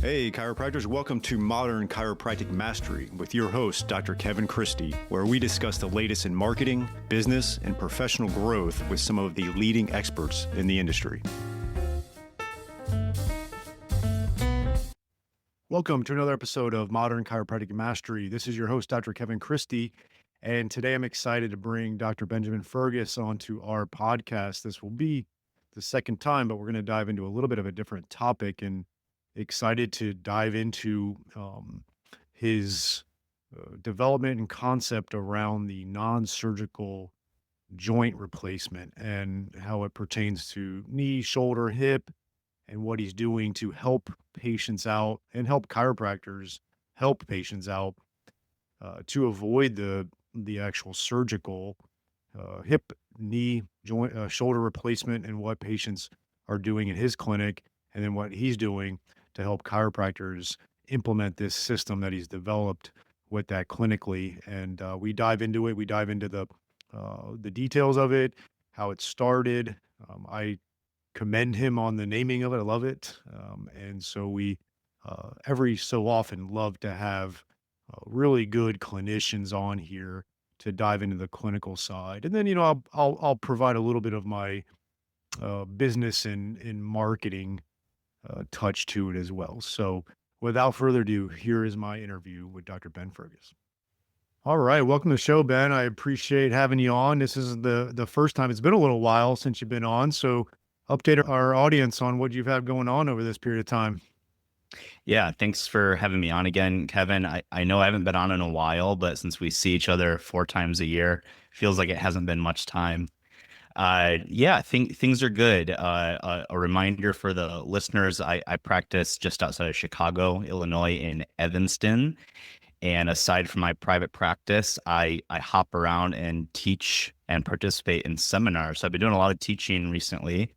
Hey, chiropractors, welcome to Modern Chiropractic Mastery with your host, Dr. Kevin Christie, where we discuss the latest in marketing, business, and professional growth with some of the leading experts in the industry. Welcome to another episode of Modern Chiropractic Mastery. This is your host, Dr. Kevin Christie, and today I'm excited to bring Dr. Benjamin Fergus onto our podcast. This will be the second time, but we're going to dive into a little bit of a different topic, and excited to dive into his development and concept around the non-surgical joint replacement and how it pertains to knee, shoulder, hip, and what he's doing to help patients out and help chiropractors help patients out to avoid the actual surgical hip, knee, joint, shoulder replacement, and what patients are doing in his clinic, and then what he's doing to help chiropractors implement this system that he's developed with that clinically. And we dive into it. We dive into the details of it, how it started. I commend him on the naming of it. I love it. And so we every so often love to have really good clinicians on here to dive into the clinical side. And then, I'll provide a little bit of my business and marketing touch to it as well. So without further ado, here is my interview with Dr. Ben Fergus. All right. Welcome to the show, Ben. I appreciate having you on. This is the first time. It's been a little while since you've been on. So update our audience on what you've had going on over this period of time. Yeah, thanks for having me on again, Kevin. I know I haven't been on in a while, but since we see each other 4 times a year, feels like it hasn't been much time. Things are good. A reminder for the listeners, I practice just outside of Chicago, Illinois in Evanston. And aside from my private practice, I hop around and teach and participate in seminars. So I've been doing a lot of teaching recently.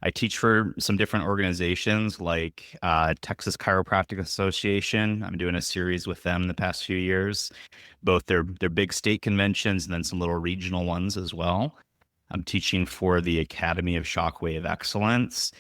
I teach for some different organizations like Texas Chiropractic Association. I'm doing a series with them the past few years, both their big state conventions and then some little regional ones as well. I'm teaching for the Academy of Shockwave Excellence,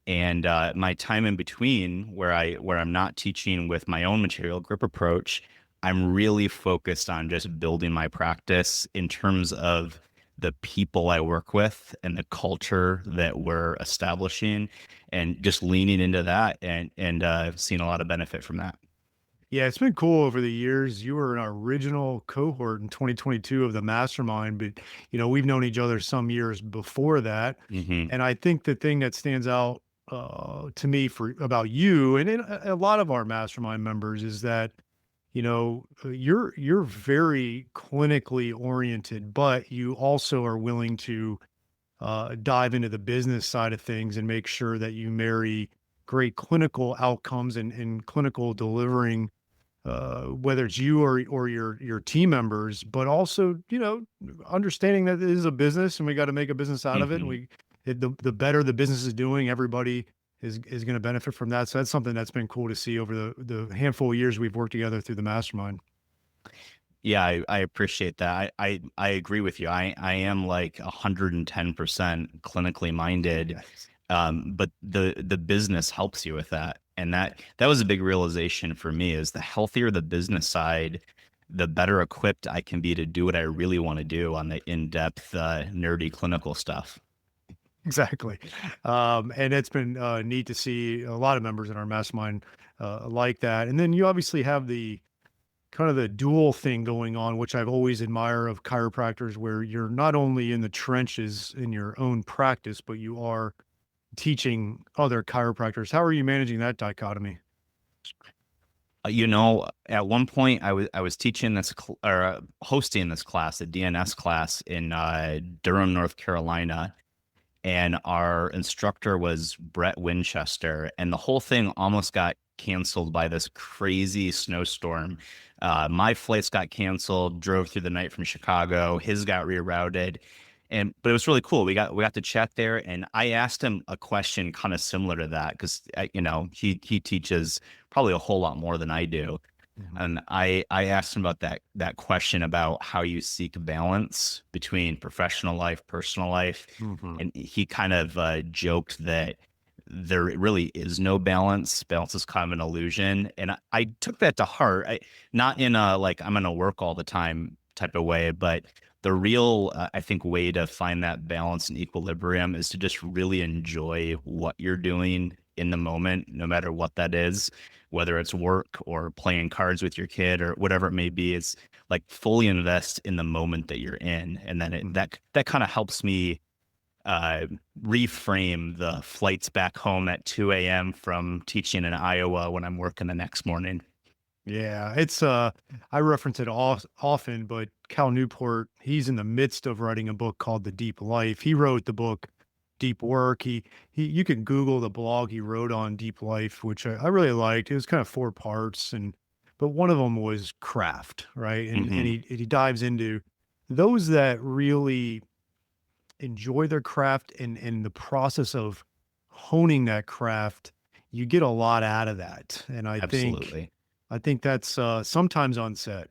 and my time in between, where I'm not teaching with my own material grip approach, I'm really focused on just building my practice in terms of the people I work with and the culture that we're establishing, and just leaning into that, and I've seen a lot of benefit from that. Yeah, it's been cool over the years. You were an original cohort in 2022 of the mastermind, but we've known each other some years before that. Mm-hmm. And I think the thing that stands out to me about you and a lot of our mastermind members is that you're very clinically oriented, but you also are willing to dive into the business side of things and make sure that you marry great clinical outcomes and clinical delivering, whether it's you or your team members, but also, understanding that it is a business and we got to make a business out of it. And the better the business is doing, everybody is going to benefit from that. So that's something that's been cool to see over the handful of years we've worked together through the mastermind. Yeah, I appreciate that. I agree with you. I am like 110% clinically minded. Yes. But the business helps you with that. And that was a big realization for me, is the healthier the business side, the better equipped I can be to do what I really want to do on the in-depth, nerdy clinical stuff. Exactly. And it's been neat to see a lot of members in our mastermind like that. And then you obviously have the kind of the dual thing going on, which I've always admired of chiropractors, where you're not only in the trenches in your own practice, but you are teaching other chiropractors. How are you managing that dichotomy? At one point I was teaching this or hosting this class, a DNS class in Durham, North Carolina. And our instructor was Brett Winchester, and the whole thing almost got canceled by this crazy snowstorm. My flights got canceled, drove through the night from Chicago. His got rerouted. But it was really cool. We got to chat there, and I asked him a question kind of similar to that, because he teaches probably a whole lot more than I do. Mm-hmm. And I asked him about that question about how you seek balance between professional life, personal life. Mm-hmm. And he kind of joked that there really is no balance. Balance is kind of an illusion. And I took that to heart. Not in a like I'm going to work all the time type of way, but the real, I think, way to find that balance and equilibrium is to just really enjoy what you're doing in the moment, no matter what that is, whether it's work or playing cards with your kid or whatever it may be. It's like fully invest in the moment that you're in. And then that kind of helps me uh, reframe the flights back home at 2 a.m. from teaching in Iowa when I'm working the next morning. Yeah, it's I reference it often, but Cal Newport, he's in the midst of writing a book called The Deep Life. He wrote the book Deep Work. He you can Google the blog he wrote on Deep Life, which I really liked. It was kind of four parts, and but one of them was craft, right? And Hmm. he dives into those that really enjoy their craft and the process of honing that craft, you get a lot out of that. And Absolutely. I think that's sometimes unsaid.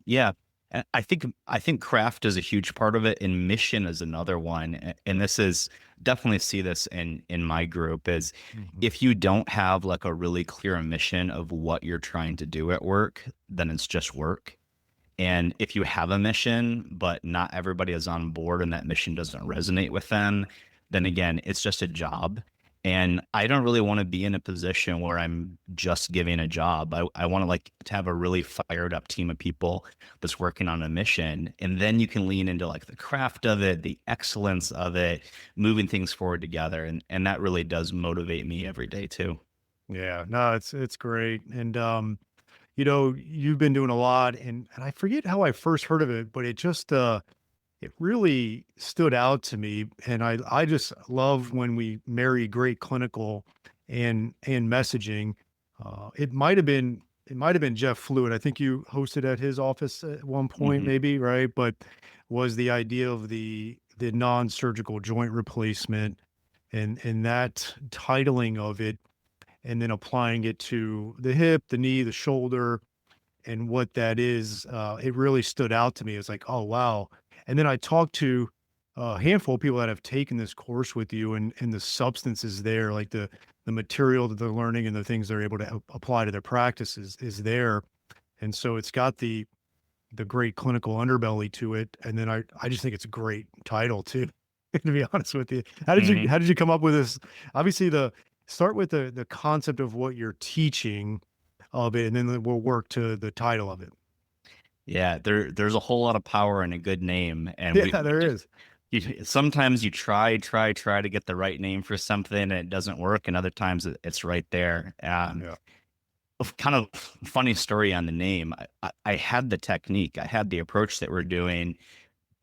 Yeah. I think craft is a huge part of it, and mission is another one. And this is definitely see this in my group is Mhm. if you don't have like a really clear mission of what you're trying to do at work, then it's just work. And if you have a mission, but not everybody is on board and that mission doesn't resonate with them, then again, it's just a job. And I don't really want to be in a position where I'm just giving a job. I want to like to have a really fired up team of people that's working on a mission. And then you can lean into like the craft of it, the excellence of it, moving things forward together. And that really does motivate me every day too. Yeah, no, it's great. And you know, you've been doing a lot, and I forget how I first heard of it, but it just it really stood out to me. And I just love when we marry great clinical and messaging. It might have been Jeff Fluid. I think you hosted at his office at one point, Hmm. maybe, right? But was the idea of the non-surgical joint replacement and that titling of it, and then applying it to the hip, the knee, the shoulder, and what that is. It really stood out to me. It's like, oh wow. And then I talked to a handful of people that have taken this course with you, and the substance is there, like the material that they're learning and the things they're able to apply to their practices is there. And so it's got the great clinical underbelly to it. And then I just think it's a great title too, to be honest with you. Hmm. How did you come up with this? Obviously the start with the concept of what you're teaching of it, and then we'll work to the title of it. Yeah, there's a whole lot of power in a good name, and Yeah, we there just is. sometimes you try to get the right name for something and it doesn't work, and other times it's right there. Yeah. Kind of funny story on the name. I had the technique, I had the approach that we're doing,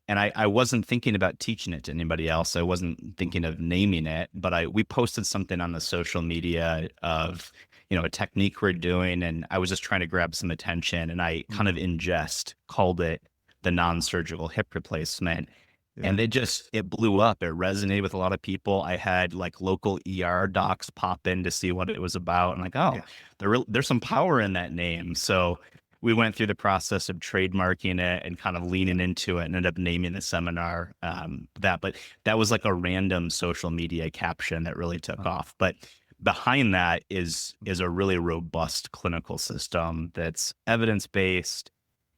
and I wasn't thinking about teaching it to anybody else. I wasn't thinking of naming it, but I we posted something on the social media of a technique we're doing, and I was just trying to grab some attention, and I kind of Mhm. in jest called it the non-surgical hip replacement. Yeah. And it blew up. It resonated with a lot of people. I had like local ER docs pop in to see what it was about. And like, oh, Yeah. there's some power in that name. So we went through the process of trademarking it and kind of leaning into it and ended up naming the seminar that. But that was like a random social media caption that really took Uh, off. But behind that is a really robust clinical system that's evidence based.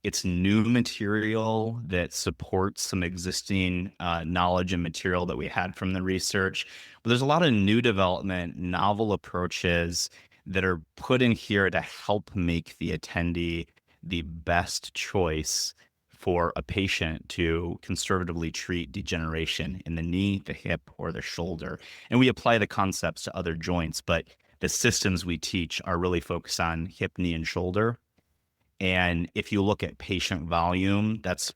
It's new material that supports some existing knowledge and material that we had from the research. But there's a lot of new development, novel approaches that are put in here to help make the attendee the best choice for a patient to conservatively treat degeneration in the knee, the hip, or the shoulder. And we apply the concepts to other joints, but the systems we teach are really focused on hip, knee, and shoulder. And if you look at patient volume, that's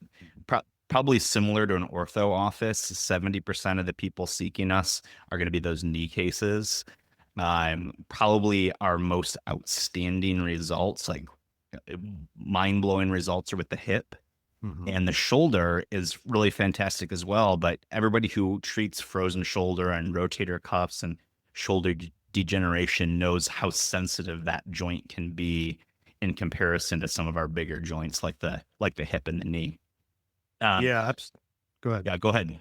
probably similar to an ortho office. 70% of the people seeking us are going to be those knee cases. Probably our most outstanding results, like mind blowing results, are with the hip. mhm. And the shoulder is really fantastic as well. But everybody who treats frozen shoulder and rotator cuffs and shoulder degeneration knows how sensitive that joint can be in comparison to some of our bigger joints like the hip and the knee. Um, Yeah. Go ahead. yeah, go ahead.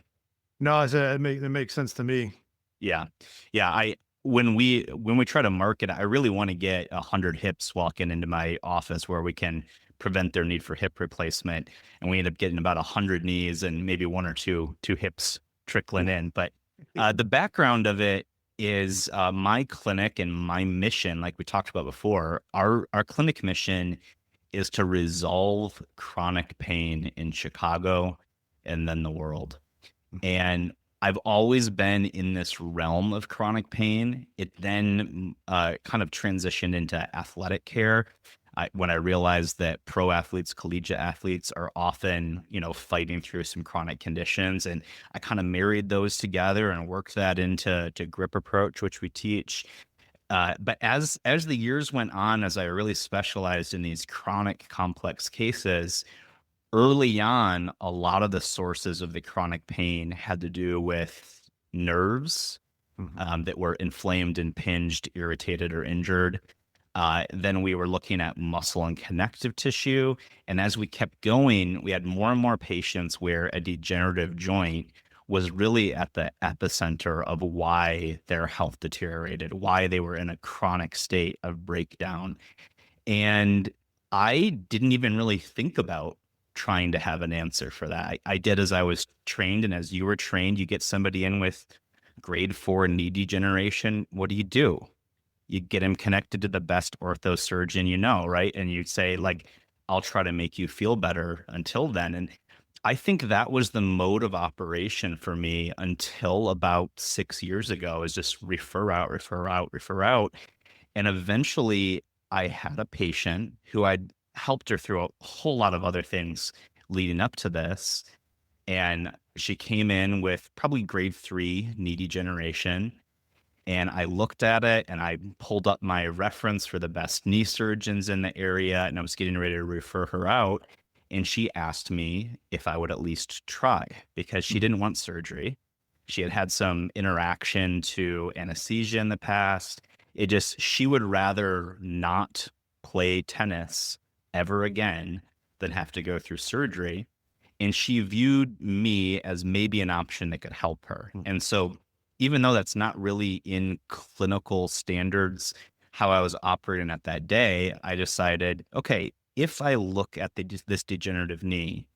No, I said it makes sense to me. Yeah. Yeah. When we try to market, I really want to get 100 hips walking into my office where we can prevent their need for hip replacement. And we end up getting about 100 knees and maybe one or two hips trickling in. But the background of it is my clinic and my mission, like we talked about before, our clinic mission is to resolve chronic pain in Chicago and then the world. And I've always been in this realm of chronic pain. It then kind of transitioned into athletic care when I realized that pro athletes, collegiate athletes are often, fighting through some chronic conditions. And I kind of married those together and worked that into grip approach, which we teach. But as the years went on, as I really specialized in these chronic complex cases, early on, a lot of the sources of the chronic pain had to do with nerves that were inflamed, impinged, irritated, or injured. Then we were looking at muscle and connective tissue. And as we kept going, we had more and more patients where a degenerative joint was really at the epicenter of why their health deteriorated, why they were in a chronic state of breakdown. And I didn't even really think about trying to have an answer for that. I did as I was trained, and as you were trained, you get somebody in with grade 4 knee degeneration. What do? You get him connected to the best ortho surgeon right? And you say, like, I'll try to make you feel better until then. And I think that was the mode of operation for me until about 6 years ago, is just refer out, refer out, refer out. And eventually I had a patient who I'd helped her through a whole lot of other things leading up to this. And she came in with probably grade 3 knee degeneration. And I looked at it and I pulled up my reference for the best knee surgeons in the area. And I was getting ready to refer her out. And she asked me if I would at least try, because she didn't want surgery. She had some interaction to anesthesia in the past. She would rather not play tennis ever again than have to go through surgery. And she viewed me as maybe an option that could help her. And so, even though that's not really in clinical standards, how I was operating at that day, I decided, okay, if I look at this degenerative knee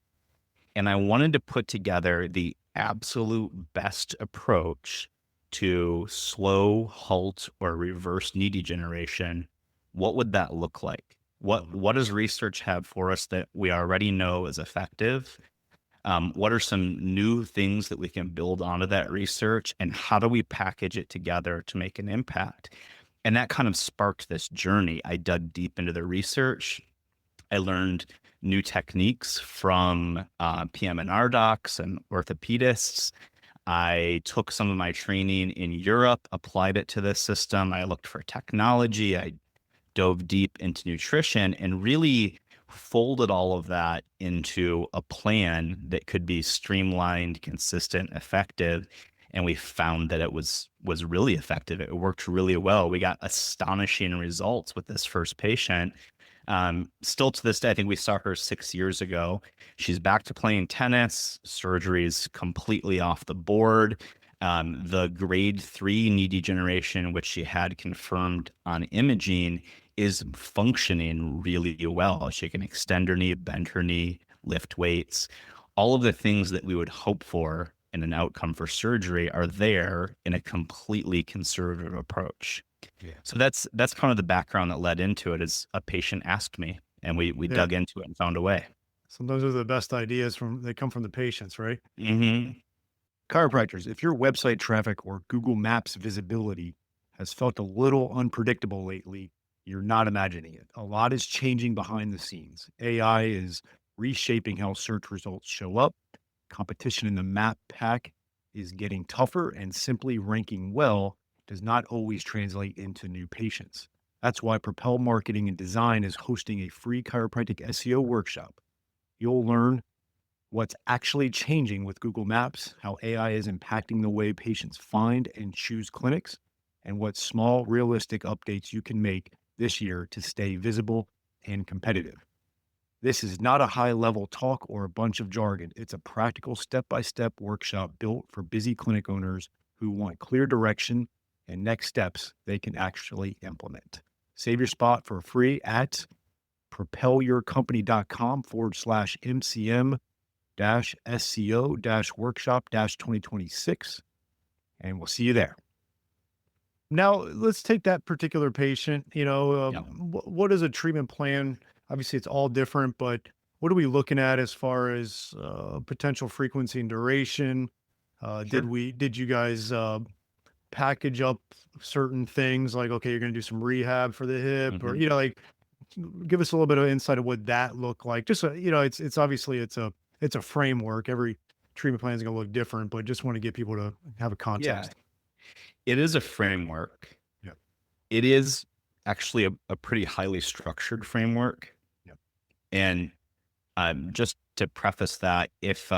and I wanted to put together the absolute best approach to slow, halt, or reverse knee degeneration, what would that look like? What does research have for us that we already know is effective? What are some new things that we can build onto that research, and how do we package it together to make an impact? And that kind of sparked this journey. I dug deep into the research. I learned new techniques from PM&R docs and orthopedists. I took some of my training in Europe, applied it to this system. I looked for technology. I dove deep into nutrition and really folded all of that into a plan that could be streamlined, consistent, effective. And we found that it was really effective. It worked really well. We got astonishing results with this first patient. Still to this day, I think we saw her 6 years ago. She's back to playing tennis. Surgery's completely off the board. The grade 3 knee degeneration, which she had confirmed on imaging, is functioning really well. She can extend her knee, bend her knee, lift weights. All of the things that we would hope for in an outcome for surgery are there in a completely conservative approach. Yeah. So that's kind of the background that led into it. Is a patient asked me, and we dug into it and found a way. Sometimes those are the best ideas they come from the patients, right? Mm-hmm. Chiropractors, if your website traffic or Google Maps visibility has felt a little unpredictable lately, you're not imagining it. A lot is changing behind the scenes. AI is reshaping how search results show up. Competition in the map pack is getting tougher, and simply ranking well does not always translate into new patients. That's why Propel Marketing and Design is hosting a free chiropractic SEO workshop. You'll learn what's actually changing with Google Maps, how AI is impacting the way patients find and choose clinics, and what small, realistic updates you can make this year to stay visible and competitive. This is not a high-level talk or a bunch of jargon. It's a practical step-by-step workshop built for busy clinic owners who want clear direction and next steps they can actually implement. Save your spot for free at propelyourcompany.com/MCM SCO workshop 2026. And we'll see you there. Now, let's take that particular patient. Yeah. What is a treatment plan? Obviously, it's all different, but what are we looking at as far as potential frequency and duration? Sure. Did you guys package up certain things like, okay, you're going to do some rehab for the hip, or Mhm. like, give us a little bit of insight of what that looked like. Just it's obviously it's a framework. Every treatment plan is going to look different, but just want to get people to have a Yeah. context. It is a framework. Yeah. It is actually a pretty highly structured framework. Yeah. And just to preface that, if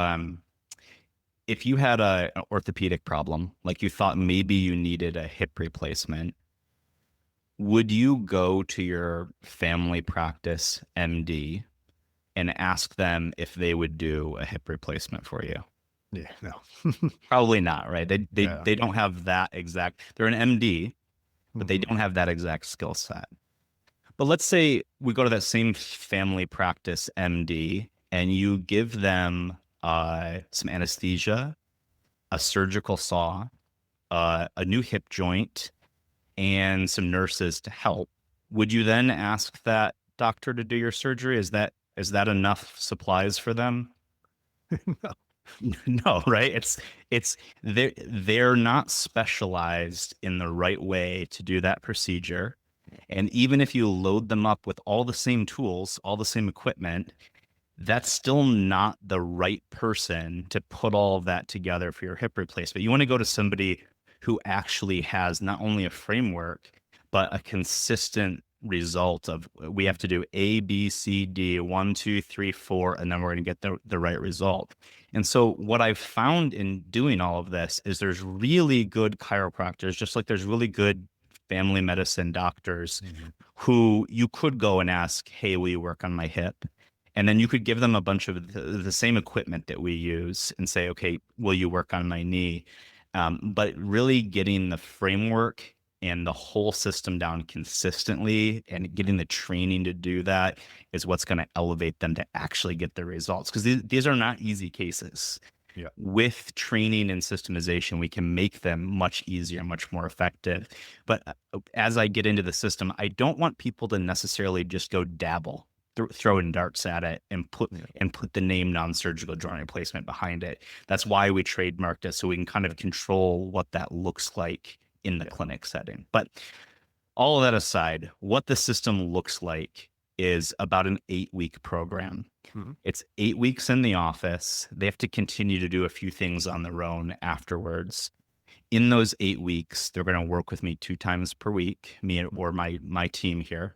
you had an orthopedic problem, like you thought maybe you needed a hip replacement, would you go to your family practice MD and ask them if they would do a hip replacement for you? Yeah. No. Probably not, right? Yeah. They don't have that exact. They're an MD, but they Mhm. don't have that exact skill set. But let's say we go to that same family practice MD and you give them some anesthesia, a surgical saw, a new hip joint, and some nurses to help. Would you then ask that doctor to do your surgery? Is that enough supplies for them? No. No, right? It's they're not specialized in the right way to do that procedure. And even if you load them up with all the same tools, all the same equipment, that's still not the right person to put all of that together for your hip replacement. You want to go to somebody who actually has not only a framework, but a consistent result of we have to do A, B, C, D, 1, 2, 3, 4, and then we're going to get the right result. And so what I've found in doing all of this is there's really good chiropractors, just like there's really good family medicine doctors who you could go and ask, hey, will you work on my hip? And then you could give them a bunch of the same equipment that we use and say, okay, will you work on my knee? But really getting the framework and the whole system down consistently and getting the training to do that is what's going to elevate them to actually get the results. Because these are not easy cases. Yeah. With training and systemization, we can make them much easier, much more effective. But as I get into the system, I don't want people to necessarily just go dabble, throwing darts at it and put the name non-surgical joint replacement behind it. That's why we trademarked it, so we can kind of control what that looks like in the clinic setting. But all of that aside, what the system looks like is about an 8-week program. Mhm. It's 8 weeks in the office. They have to continue to do a few things on their own afterwards. In those 8 weeks, they're going to work with me 2 times per week, me or my team here.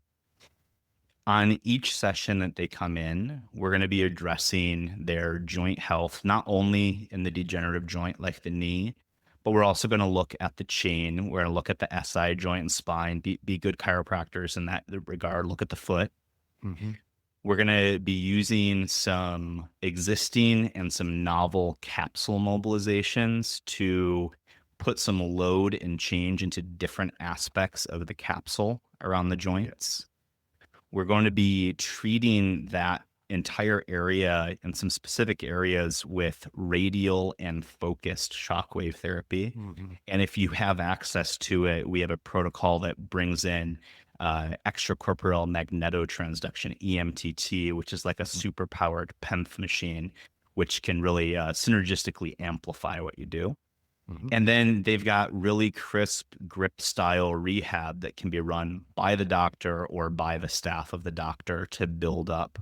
On each session that they come in, we're going to be addressing their joint health, not only in the degenerative joint like the knee, but we're also going to look at the chain. We're going to look at the SI joint and spine, be good chiropractors in that regard, look at the foot. Mhm. We're going to be using some existing and some novel capsule mobilizations to put some load and change into different aspects of the capsule around the joints. We're going to be treating that entire area and some specific areas with radial and focused shockwave therapy. Mhm. And if you have access to it, we have a protocol that brings in extracorporeal magnetotransduction, EMTT, which is like a super powered PEMF machine, which can really synergistically amplify what you do. Mhm. And then they've got really crisp grip style rehab that can be run by the doctor or by the staff of the doctor to build up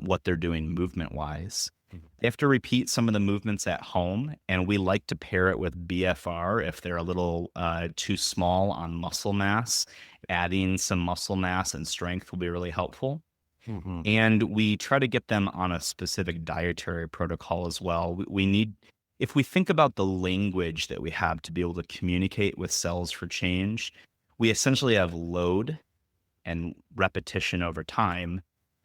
what they're doing movement wise. They have to repeat some of the movements at home, and we like to pair it with BFR if they're a little too small on muscle mass. Adding some muscle mass and strength will be really helpful. Mhm. And we try to get them on a specific dietary protocol as well. We need, if we think about the language that we have to be able to communicate with cells for change, we essentially have load and repetition over time,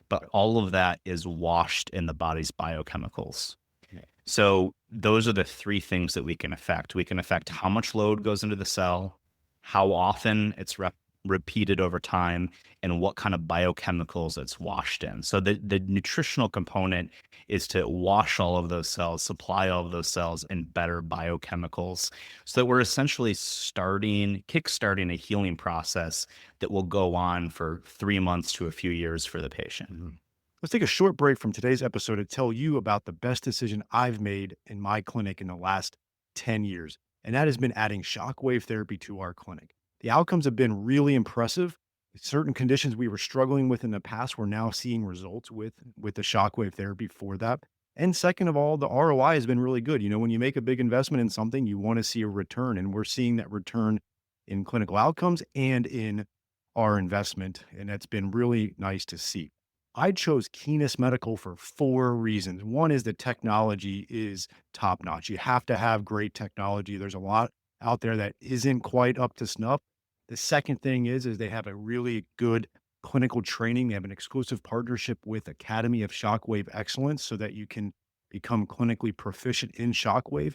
but all of that is washed in the body's biochemicals. Yeah. So those are the three things that we can affect. We can affect how much load goes into the cell, how often it's repeated over time, and what kind of biochemicals it's washed in. So the nutritional component is to wash all of those cells, supply all of those cells in better biochemicals, so that we're essentially kickstarting a healing process that will go on for 3 months to a few years for the patient. Mhm. Let's take a short break from today's episode to tell you about the best decision I've made in my clinic in the last 10 years, and that has been adding shockwave therapy to our clinic. The outcomes have been really impressive. Certain conditions we were struggling with in the past, we're now seeing results with the shockwave therapy for that. And second of all, the ROI has been really good. When you make a big investment in something, you want to see a return, and we're seeing that return in clinical outcomes and in our investment, and that's been really nice to see. I chose Keenest Medical for 4 reasons. One is the technology is top notch. You have to have great technology. There's a lot out there that isn't quite up to snuff. The second thing is they have a really good clinical training. They have an exclusive partnership with Academy of Shockwave Excellence so that you can become clinically proficient in shockwave.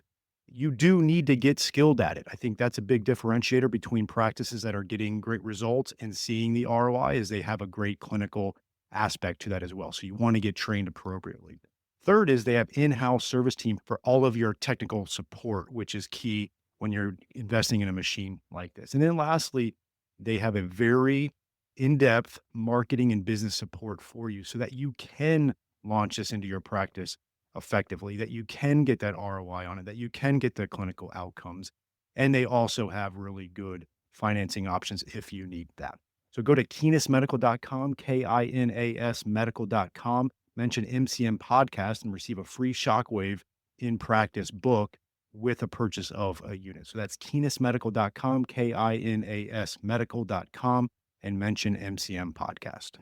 You do need to get skilled at it. I think that's a big differentiator between practices that are getting great results and seeing the ROI is they have a great clinical aspect to that as well. So you want to get trained appropriately. Third is they have in-house service team for all of your technical support, which is key when you're investing in a machine like this. And then lastly, they have a very in-depth marketing and business support for you so that you can launch this into your practice effectively, that you can get that ROI on it, that you can get the clinical outcomes. And they also have really good financing options if you need that. So go to KeenestMedical.com, KINAS medical.com, mention MCM podcast and receive a free shockwave in practice book with a purchase of a unit. So that's KeenestMedical.com, KINAS medical.com, and mention MCM podcast.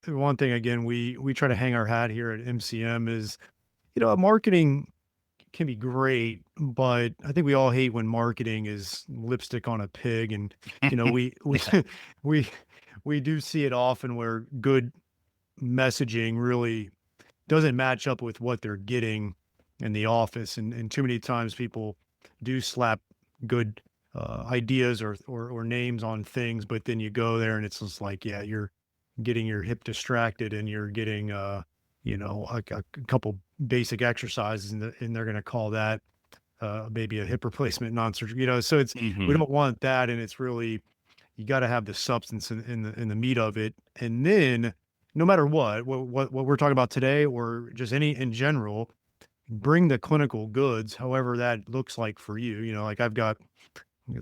One thing, again, we try to hang our hat here at MCM is, marketing can be great, but I think we all hate when marketing is lipstick on a pig. And, we Yeah. we we do see it often where good messaging really doesn't match up with what they're getting in the office. And too many times people do slap good ideas or names on things, but then you go there and it's just like, yeah, you're getting your hip distracted and you're getting, a couple basic exercises and they're going to call that maybe a hip replacement non-surgical, so we Mhm. don't want that. And it's really, you got to have the substance in the meat of it. And then no matter what we're talking about today, or just any in general, bring the clinical goods, however that looks like for you. Like I got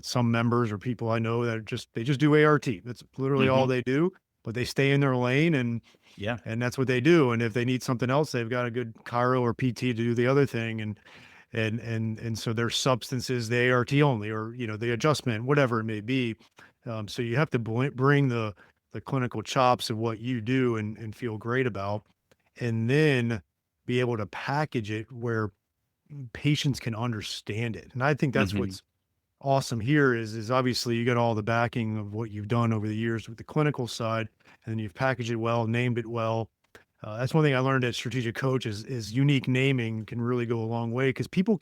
some members or people I know that they just do ART. That's literally all Mhm. they do, but they stay in their lane Yeah. and that's what they do. And if they need something else, they've got a good chiro or PT to do the other thing. And so their substance is the ART only, or, the adjustment, whatever it may be. So you have to bring the clinical chops of what you do and feel great about, and then be able to package it where patients can understand it. And I think that's Mhm. what's awesome here is obviously you got all the backing of what you've done over the years with the clinical side, and then you've packaged it well, named it well. That's one thing I learned at Strategic Coach is unique naming can really go a long way because people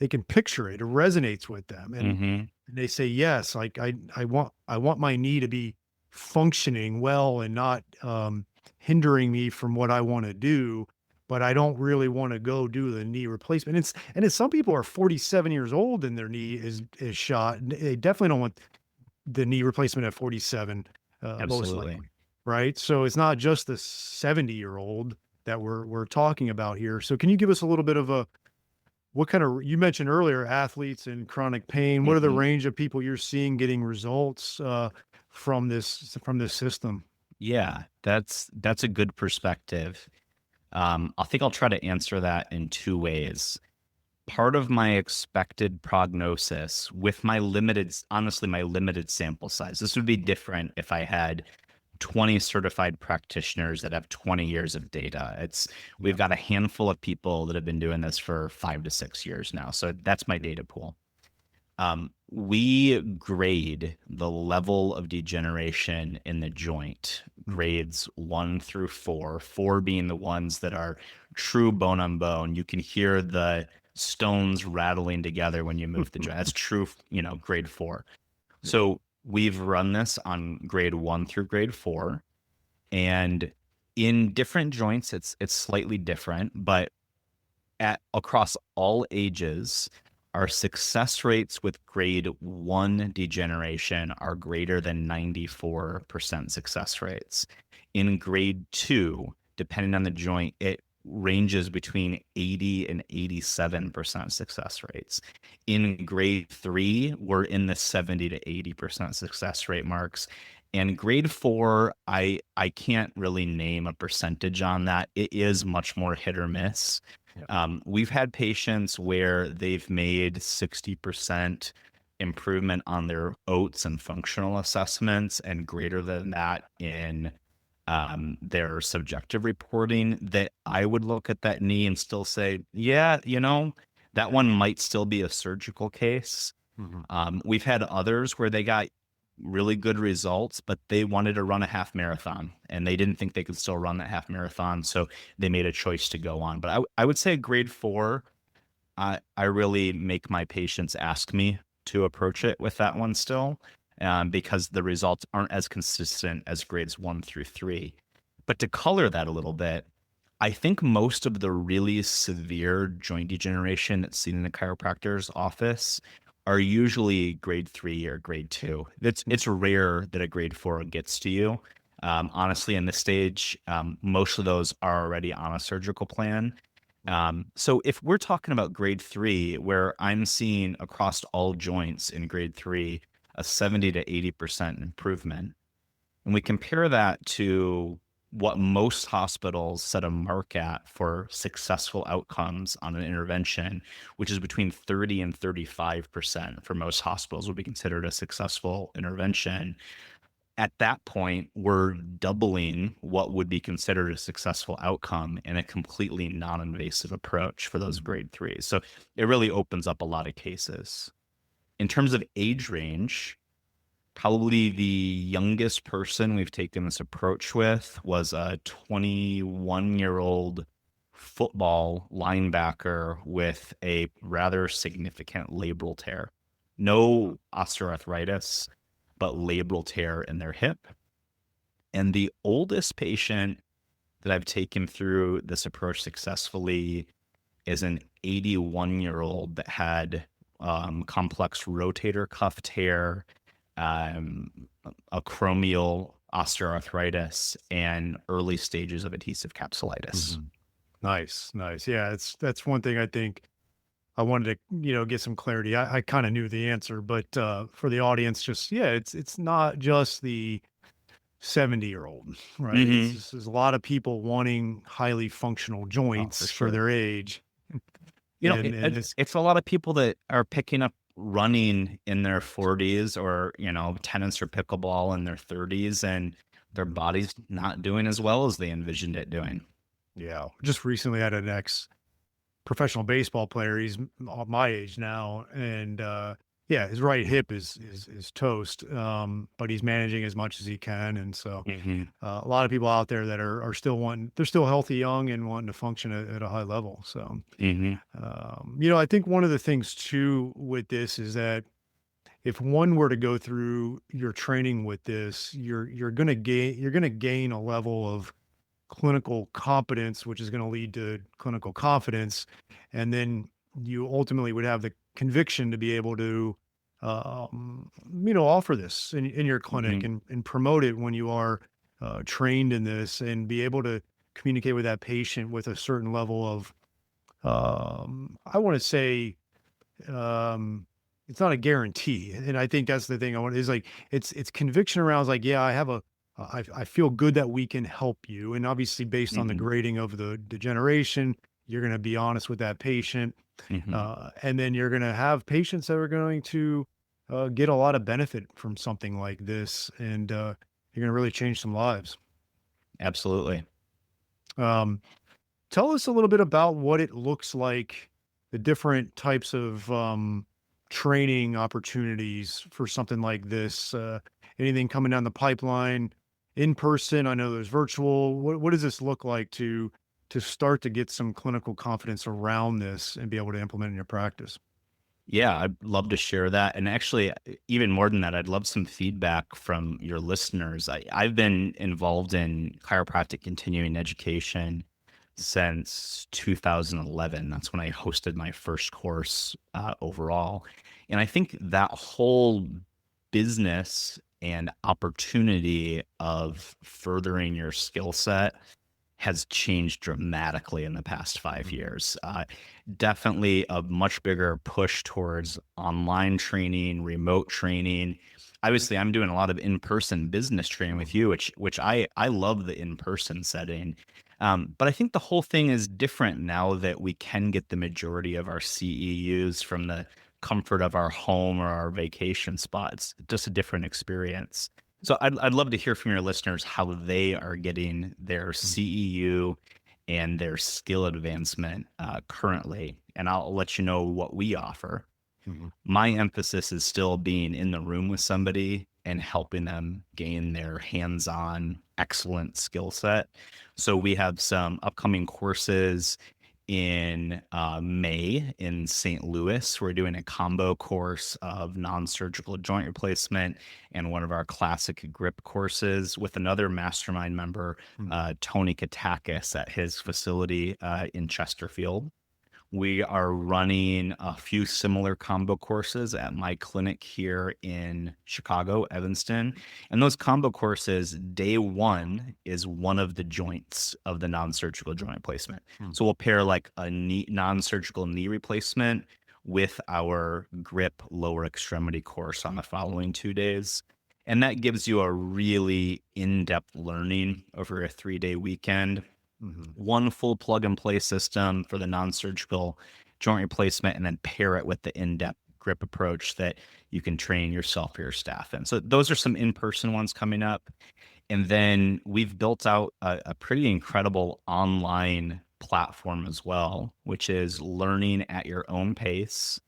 they can picture it. It resonates with them, Mhm. and they say yes. Like I want my knee to be functioning well and not hindering me from what I want to do. But I don't really want to go do the knee replacement. It's some people are 47 years old and their knee is shot. They definitely don't want the knee replacement at 47, most Absolutely. likely, right? So it's not just the 70-year-old that we're talking about here. So can you give us a little bit of a what kind of you mentioned earlier athletes and chronic pain? What are the Mhm. range of people you're seeing getting results from this system? Yeah, that's a good perspective. I think I'll try to answer that in 2 ways. Part of my expected prognosis with my limited sample size. This would be different if I had 20 certified practitioners that have 20 years of data. Yeah. We've got a handful of people that have been doing this for 5 to 6 years now. So that's my data pool. We grade the level of degeneration in the joint grades 1 through 4, 4 being the ones that are true bone on bone. You can hear the stones rattling together when you move the joint. That's true, grade 4. So we've run this on grade 1 through grade 4, and in different joints, it's slightly different, but across all ages, our success rates with grade 1 degeneration are greater than 94% success rates. In grade 2, depending on the joint, it ranges between 80 and 87% success rates. In grade 3, we're in the 70 to 80% success rate marks. And grade 4, I can't really name a percentage on that. It is much more hit or miss. We've had patients where they've made 60% improvement on their OATs and functional assessments, and greater than that in their subjective reporting, that I would look at that knee and still say, yeah, that one might still be a surgical case. We've had others where they got really good results, but they wanted to run a half marathon and they didn't think they could still run that half marathon. So they made a choice to go on. But I would say grade 4, I really make my patients ask me to approach it with that one still, because the results aren't as consistent as grades 1 through 3. But to color that a little bit, I think most of the really severe joint degeneration that's seen in the chiropractor's office are usually grade 3 or grade 2. It's rare that a grade 4 gets to you. Honestly, in this stage, most of those are already on a surgical plan. So if we're talking about grade 3, where I'm seeing across all joints in grade 3 a 70 to 80% improvement, and we compare that to what most hospitals set a mark at for successful outcomes on an intervention, which is between 30 and 35% for most hospitals would be considered a successful intervention. At that point, we're doubling what would be considered a successful outcome in a completely non-invasive approach for those grade 3s. So it really opens up a lot of cases. In terms of age range, probably the youngest person we've taken this approach with was a 21-year-old football linebacker with a rather significant labral tear. No osteoarthritis, but labral tear in their hip. And the oldest patient that I've taken through this approach successfully is an 81-year-old that had complex rotator cuff tear, a acromial osteoarthritis, and early stages of adhesive capsulitis. Nice. Yeah, that's one thing I think I wanted to, get some clarity. I kind of knew the answer, but for the audience, just it's not just the 70-year-old, right? There's a lot of people wanting highly functional joints for their age. It's a lot of people that are picking up running in their 40s, or tennis or pickleball in their 30s, and their body's not doing as well as they envisioned it doing. Yeah, just recently had an ex-professional baseball player. He's my age now, and his right hip is toast, but he's managing as much as he can, and so a lot of people out there that are still they're still healthy, young, and wanting to function at a high level. So, I think one of the things too with this is that if one were to go through your training with this, you're going to gain a level of clinical competence, which is going to lead to clinical confidence, and then you ultimately would have the conviction to be able to, offer this in your clinic and promote it when you are trained in this, and be able to communicate with that patient with a certain level of, I want to say, it's not a guarantee. And I think that's the thing is like, it's conviction around like, yeah, I feel good that we can help you. And obviously based on the grading of the degeneration, you're going to be honest with that patient. And then you're going to have patients that are going to get a lot of benefit from something like this. And you're going to really change some lives. Absolutely. Tell us a little bit about what it looks like, the different types of training opportunities for something like this. Anything coming down the pipeline? in person? I know there's virtual. What does this look like to start to get some clinical confidence around this and be able to implement in your practice? Yeah, I'd love to share that. And actually, even more than that, I'd love some feedback from your listeners. I've been involved in chiropractic continuing education since 2011. That's when I hosted my first course overall. And I think that whole business and opportunity of furthering your skill set has changed dramatically in the past 5 years. Definitely a much bigger push towards online training, remote training. Obviously, I'm doing a lot of in-person business training with you, which I love the in-person setting. But I think the whole thing is different now that we can get the majority of our CEUs from the comfort of our home or our vacation spot. It's just a different experience. So I'd love to hear from your listeners how they are getting their CEU and their skill advancement currently, and I'll let you know what we offer. Mhm. My emphasis is still being in the room with somebody and helping them gain their hands-on excellent skill set. So we have some upcoming courses in May in St. Louis. We're doing a combo course of non-surgical joint replacement and one of our classic grip courses with another mastermind member, Mm. Tony Katakis, at his facility in Chesterfield. We are running a few similar combo courses at my clinic here in Chicago, Evanston. And those combo courses, day one is one of the joints of the non-surgical joint replacement. Mm. So we'll pair like a non-surgical knee replacement with our grip lower extremity course on the following 2 days. And that gives you a really in-depth learning over a 3-day weekend, Mhm. one full plug and play system for the non-surgical joint replacement, and then pair it with the in-depth grip approach that you can train yourself or your staff in. So those are some in-person ones coming up. And then we've built out a pretty incredible online platform as well, which is learning at your own pace.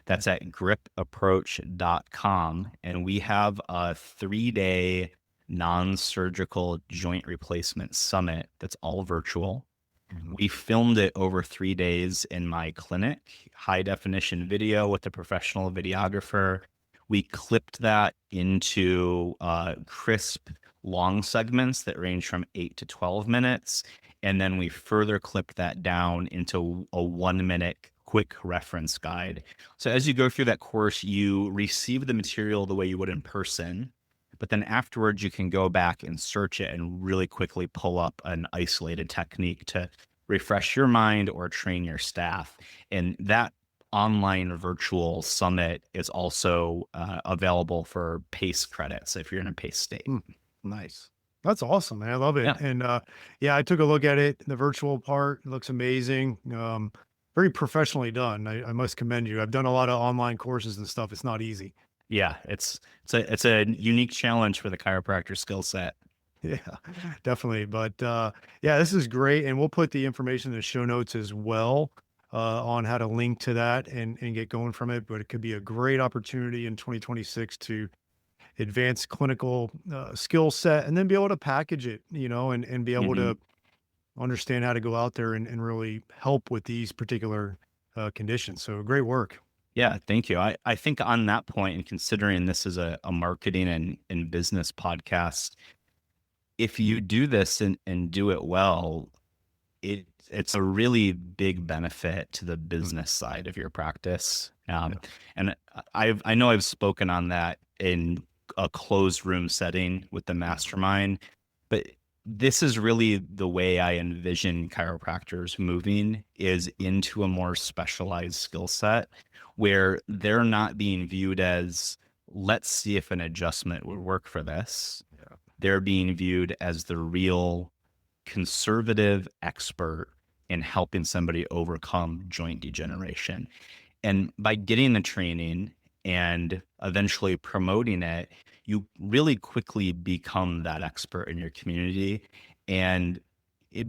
That's at gripapproach.com. And we have a 3-day non-surgical joint replacement summit that's all virtual. Mhm. We filmed it over 3 days in my clinic, high definition video with a professional videographer. We clipped that into crisp long segments that range from 8 to 12 minutes. And then we further clipped that down into a 1 minute quick reference guide. So as you go through that course, you receive the material the way you would in person, but then afterwards you can go back and search it and really quickly pull up an isolated technique to refresh your mind or train your staff. And that online virtual summit is also available for PACE credits if you're in a PACE state. Mm. Nice. That's awesome, man. I love it. Yeah. And yeah, I took a look at it. The virtual part looks amazing. Very professionally done. I must commend you. I've done a lot of online courses and stuff. It's not easy. Yeah, it's a unique challenge for the chiropractor skill set. Yeah, definitely. But yeah, this is great. And we'll put the information in the show notes as well on how to link to that and get going from it. But it could be a great opportunity in 2026 to advance clinical skill set and then be able to package it, and be able Mhm. to understand how to go out there and really help with these particular conditions. So great work. Yeah, thank you. I think on that point, and considering this is a marketing and business podcast, if you do this and do it well, it's a really big benefit to the Mm. business side of your practice. Yeah. And I know I've spoken on that in a closed room setting with the mastermind, but this is really the way I envision chiropractors moving is into a more specialized skill set where they're not being viewed as, let's see if an adjustment would work for this. Yeah. They're being viewed as the real conservative expert in helping somebody overcome joint degeneration. And by getting the training and eventually promoting it, you really quickly become that expert in your community. And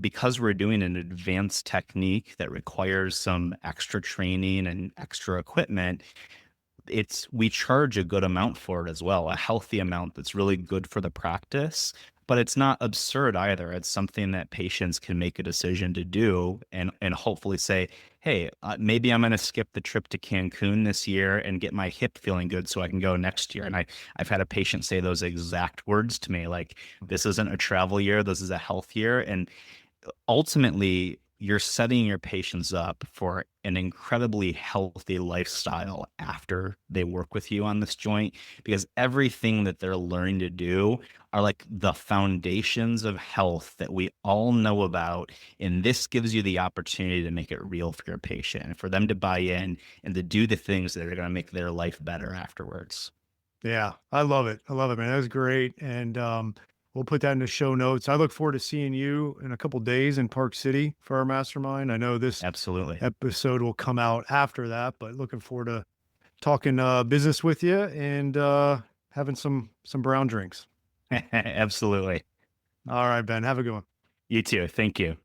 because we're doing an advanced technique that requires some extra training and extra equipment, we charge a good amount for it as well, a healthy amount that's really good for the practice, but it's not absurd either. It's something that patients can make a decision to do and hopefully say, hey, maybe I'm going to skip the trip to Cancun this year and get my hip feeling good so I can go next year. And I've had a patient say those exact words to me, like, this isn't a travel year, this is a health year. And ultimately, you're setting your patients up for an incredibly healthy lifestyle after they work with you on this joint, because everything that they're learning to do are like the foundations of health that we all know about. And this gives you the opportunity to make it real for your patient and for them to buy in and to do the things that are going to make their life better afterwards. Yeah, I love it. I love it, man. That was great. And we'll put that in the show notes. I look forward to seeing you in a couple days in Park City for our mastermind. I know this Absolutely. episode will come out after that, but looking forward to talking business with you and having some brown drinks. Absolutely. All right, Ben. Have a good one. You too. Thank you.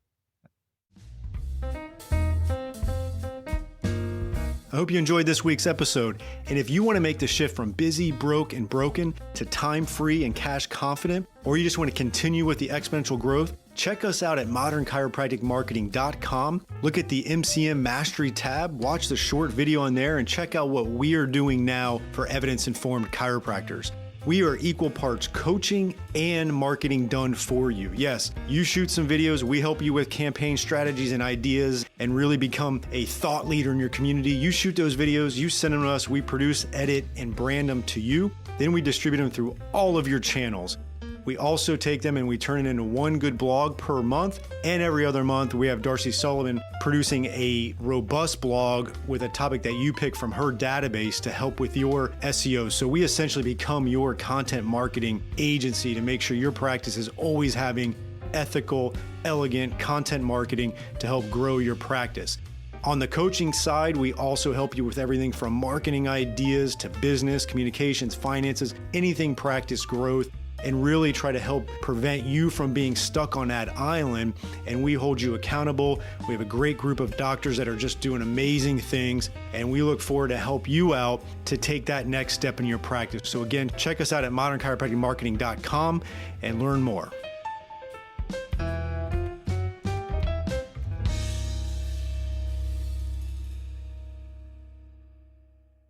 I hope you enjoyed this week's episode. And if you want to make the shift from busy, broke, and broken to time-free and cash confident, or you just want to continue with the exponential growth, check us out at modernchiropracticmarketing.com. Look at the MCM Mastery tab, watch the short video on there, and check out what we are doing now for evidence-informed chiropractors. We are equal parts coaching and marketing done for you. Yes, you shoot some videos, we help you with campaign strategies and ideas and really become a thought leader in your community. You shoot those videos, you send them to us, we produce, edit, and brand them to you. Then we distribute them through all of your channels. We also take them and we turn it into one good blog per month. And every other month, we have Darcy Sullivan producing a robust blog with a topic that you pick from her database to help with your SEO. So we essentially become your content marketing agency to make sure your practice is always having ethical, elegant content marketing to help grow your practice. On the coaching side, we also help you with everything from marketing ideas to business, communications, finances, anything practice growth, and really try to help prevent you from being stuck on that island. And we hold you accountable. We have a great group of doctors that are just doing amazing things, and we look forward to help you out to take that next step in your practice. So again, check us out at modernchiropracticmarketing.com and learn more.